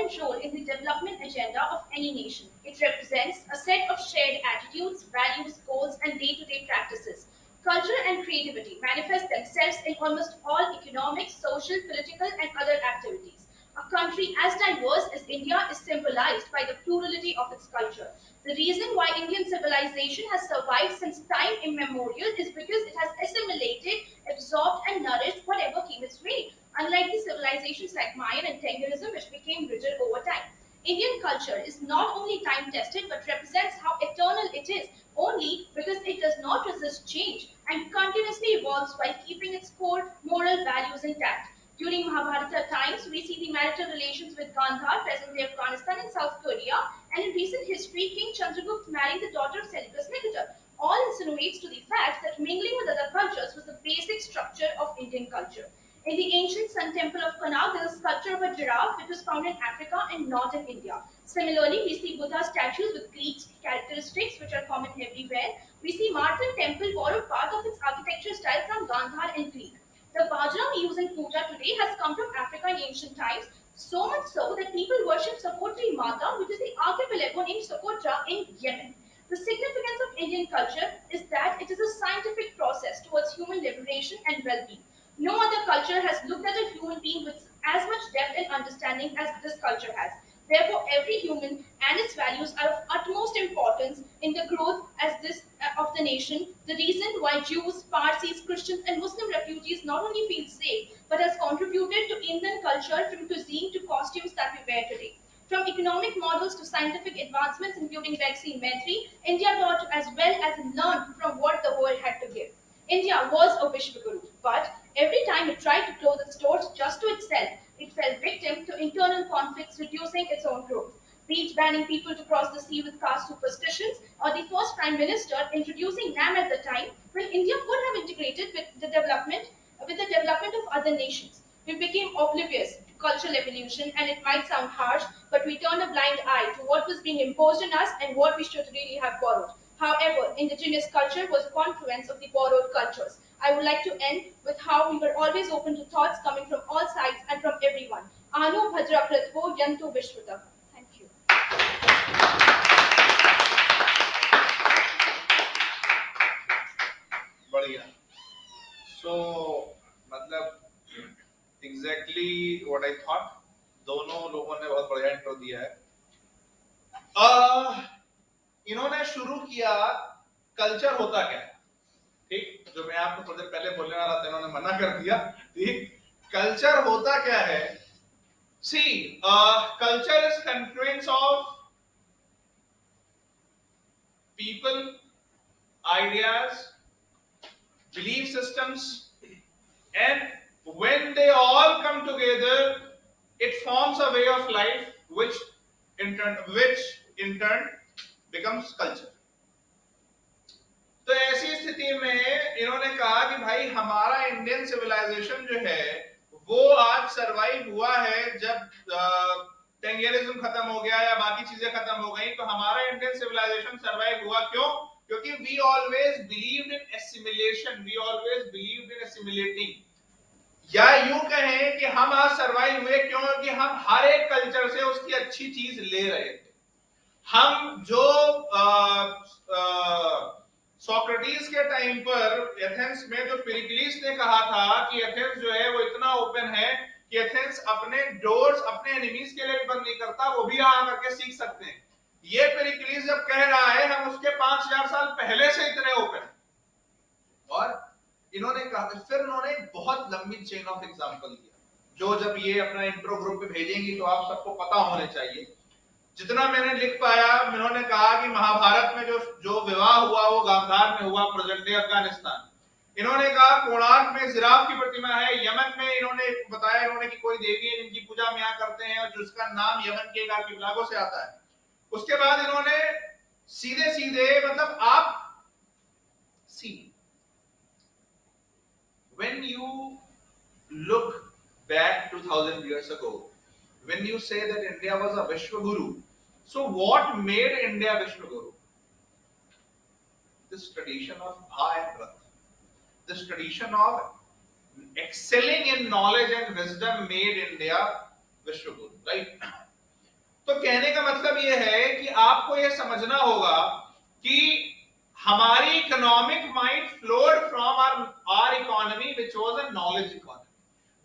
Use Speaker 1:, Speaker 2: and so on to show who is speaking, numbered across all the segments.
Speaker 1: important role in the development agenda of any nation. It represents a set of shared attitudes, values, goals, and day-to-day practices. Culture and creativity manifest themselves in almost all economic, social, political, and other activities. A country as diverse as India is symbolized by the plurality of its culture. The reason why Indian civilization has survived since time immemorial is because it has assimilated, absorbed, and nourished whatever came its way, unlike the civilizations like Mayan and Tengarism, which became brittle over time. Indian culture is not only time tested but represents how eternal it is only because it does not resist change and continuously evolves while keeping its core moral values intact. During Mahabharata times, we see the marital relations with Gandhar, present-day Afghanistan and South Korea, and in recent history, King Chandragupta married the daughter of Seleucus Nicator. All insinuates to the fact that mingling with other cultures was the basic structure of Indian culture. In the ancient Sun Temple of Connaught, there is a sculpture of a giraffe which was found in Africa and northern India. Similarly, we see Buddha statues with Greek characteristics which are common everywhere. We see Martin Temple borrowed part of its architecture style from Gandhar and Greek. The Bajra we use in puja today has come from Africa in ancient times, so much so that people worship Sokotri Mata, which is the archipelago named Socotra in Yemen. The significance of Indian culture is that it is a scientific process towards human liberation and well-being. No other culture has looked at a human being with as much depth and understanding as this culture has. Therefore, every human and its values are of utmost importance in the growth as this of the nation. The reason why Jews, Parsis, Christians, and Muslim refugees not only feel safe but has contributed to Indian culture from cuisine to costumes that we wear today. From economic models to scientific advancements, including vaccine inventory, India taught as well as learned from what the world had to give. India was a Vishwaguru, but every time it tried to close its doors just to itself, it fell victim to internal conflicts, reducing its own growth. Be it banning people to cross the sea with caste superstitions, or the first Prime Minister introducing NAM at the time, when India could have integrated with the development of other nations. We became oblivious to cultural evolution, and it might sound harsh, but we turned a blind eye to what was being imposed on us and what we should really have borrowed. However, indigenous culture was a confluence of the borrowed cultures. I would like to end with how we were always open to thoughts coming from all sides and from everyone. Anu Bhadra Pratvo Yantu Vishwata. Thank you.
Speaker 2: बढ़िया. So मतलब exactly what I thought. दोनों लोगों ने बहुत बढ़िया intro दिया है. इन्होंने शुरू किया कल्चर होता क्या है, ठीक, जो मैं आपको थोड़ी देर पहले बोलने वाला था इन्होंने मना कर दिया. ठीक, कल्चर होता क्या है. See, culture is confluence of people, ideas, belief systems, and when they all come together, it forms a way of life, which in turn becomes culture. तो ऐसी स्थिति में इन्होंने कहा कि भाई हमारा इंडियन सिविलाइजेशन जो है वो आज सरवाइव हुआ है जब टेंगेलिज्म खत्म हो गया या बाकी चीजें खत्म हो गई, तो हमारा इंडियन सिविलाइजेशन सरवाइव हुआ क्यों? क्योंकि we always believed in assimilation, we always believed in assimilating. या यूं कहें कि हम आज सरवाइव हुए क्यों? कि हम हर एक कल्चर से उसकी अच्छी चीज ले रहे थे. हम जो सोक्रेटिस के टाइम पर एथेंस में जो पेरिक्लिस ने कहा था कि एथेंस जो है वो इतना ओपन है कि एथेंस अपने डोर्स अपने एनिमीज के लिए भी बंद नहीं करता, वो भी यहां करके सीख सकते हैं. ये पेरिक्लिस जब कह रहा है हम उसके 5000 साल पहले से इतने ओपन हैं. और इन्होंने कहा, फिर उन्होंने एक बहुत लंबी चेन ऑफ एग्जांपल दिया जो जब ये अपना इंट्रो ग्रुप पे भेजेंगी तो आप सबको पता होने चाहिए. जितना मैंने लिख पाया, इन्होंने कहा कि महाभारत में जो जो विवाह हुआ वो गांधार में हुआ, प्रेजेंट डे अफगानिस्तान. इन्होंने कहा कोणार्क में जिराफ की प्रतिमा है. यमन में इन्होंने बताया इन्होंने कि कोई देवी है जिनकी पूजा हम यहाँ करते हैं और जिसका नाम यमन के आर्किपेलागो से आता है. उसके बाद इन्होंने सीधे सीधे मतलब आप सी when you look back 2000 years ago, when you say that India was a Vishwaguru, so what made India Vishwaguru? This tradition of Bha and Rath, this tradition of excelling in knowledge and wisdom made India Vishwaguru, right? तो कहने का मतलब यह है कि आपको यह समझना होगा कि हमारी economic mind flowed from our economy which was a knowledge economy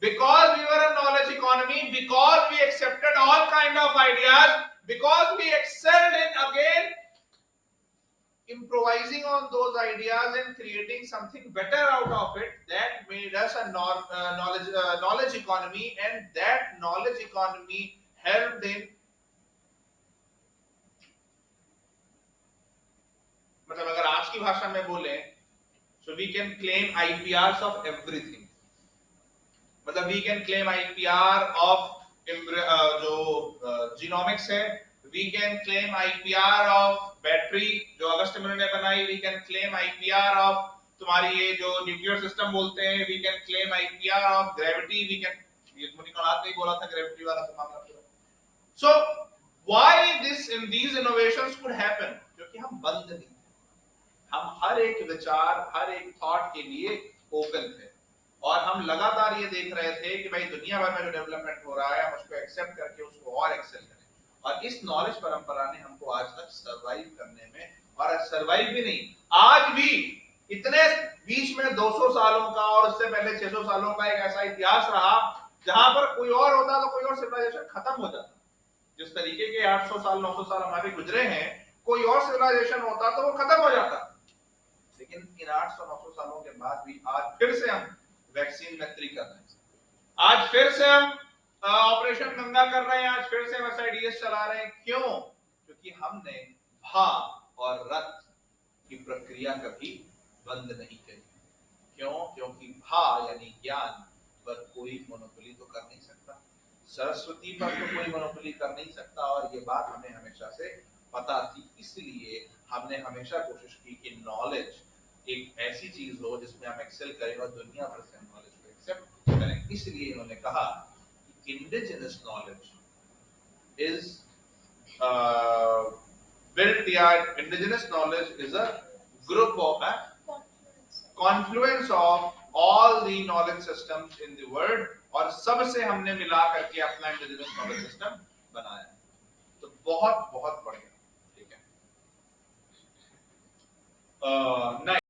Speaker 2: because we were a knowledge economy, because we accepted all kind of ideas, because we excelled in again improvising on those ideas and creating something better out of it, that made us a knowledge economy, and that knowledge economy helped in, मतलब अगर आज की भाषा में बोले, so we can claim IPRs of everything, मतलब we can claim IPR of जो genomics है, we can claim IPR of battery जो अगस्त में उन्होंने बनाई, वी कैन क्लेम आईपीआर ऑफ तुम्हारी ये जो न्यूक्लियर सिस्टम बोलते हैं, we can claim IPR of gravity, we can, ये मुनि कणात ने बोला था ग्रेविटी वाला तो मामला पूरा। So why this in these innovations could happen, क्योंकि हम बंद नहीं, हम हर एक विचार, हर एक थॉट के लिए ओपन थे, और हम लगातार ये देख रहे थे कि भाई दुनिया भर में जो डेवलपमेंट हो रहा है हम उसको एक्सेप्ट करके उसको और एक्सेल करें, और इस नॉलेज परंपरा ने हमको आज तक सरवाइव करने में, और सरवाइव भी नहीं, आज भी इतने बीच में 200 सालों का और उससे पहले 600 सालों का एक ऐसा इतिहास रहा जहां पर कोई और होता तो कोई और सिविलाइजेशन खत्म हो जाता। जिस तरीके के 800 साल 900 साल हमारे गुजरे हैं, कोई और सिविलाइजेशन होता तो वो खत्म हो जाता, लेकिन इन 800-900 सालों के बाद भी आज फिर से हम वैक्सीन मैत्री कर रहे हैं, आज फिर से हम ऑपरेशन गंगा कर रहे हैं, आज फिर से हम एसआईडीएस चला रहे हैं। क्यों? क्योंकि हमने भा और रत की प्रक्रिया कभी बंद नहीं करी। क्यों? क्योंकि भा यानी ज्ञान पर कोई मोनोपोली तो कर नहीं सकता, सरस्वती पर तो कोई मोनोपोली कर नहीं सकता, और ये बात हमें हमेशा से पता थी, इसलिए हमने हमेशा कोशिश की कि नॉलेज एक ऐसी चीज हो जिसमें हम एक्सेल करें और दुनिया भर से नॉलेज को एक्सेप्ट करें। इसलिए इन्होंने कहा कि इंडिजिनस नॉलेज इज built, या indigenous knowledge is a group of Confluence of all the knowledge systems in the world, और सबसे हमने मिला करके अपना इंडिजिनस नॉलेज सिस्टम बनाया। तो बहुत बहुत बढ़िया, ठीक है।